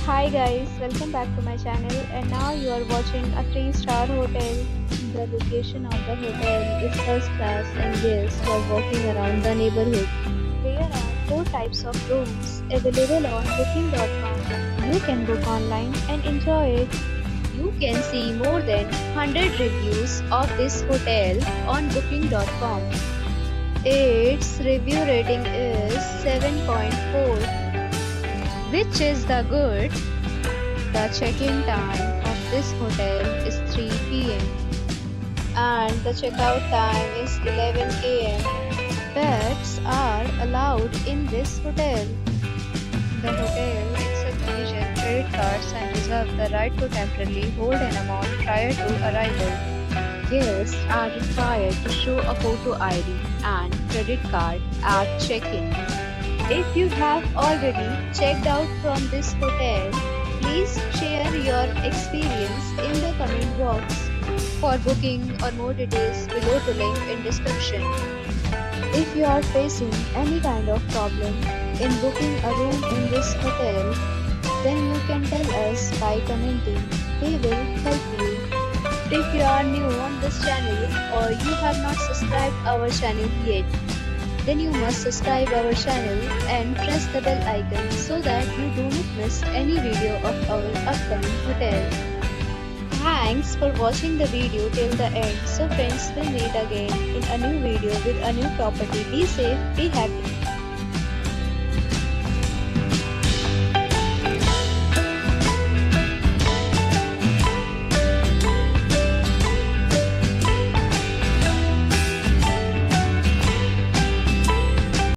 Hi guys, welcome back to my channel and now you are watching a 3-star hotel. The location of the hotel is first class and guests love walking around the neighborhood. There are 4 types of rooms available on booking.com. You can book online and enjoy it. You can see more than 100 reviews of this hotel on booking.com. Its review rating is 7.4, which is the good. The check-in time of this hotel is 3 p.m. and the checkout time is 11 a.m. Pets are allowed in this hotel. The hotel accepts major credit cards and reserves the right to temporarily hold an amount prior to arrival. Guests are required to show a photo ID and credit card at check-in. If you have already checked out from this hotel, please share your experience in the comment box. For booking or more details, below the link in description. If you are facing any kind of problem in booking a room in this hotel, then you can tell us by commenting. We will help you. If you are new on this channel or you have not subscribed our channel yet, then you must subscribe our channel and press the bell icon so that you do not miss any video of our upcoming hotel. Thanks for watching the video till the end. So friends, will meet again in a new video with a new property. Be safe, be happy.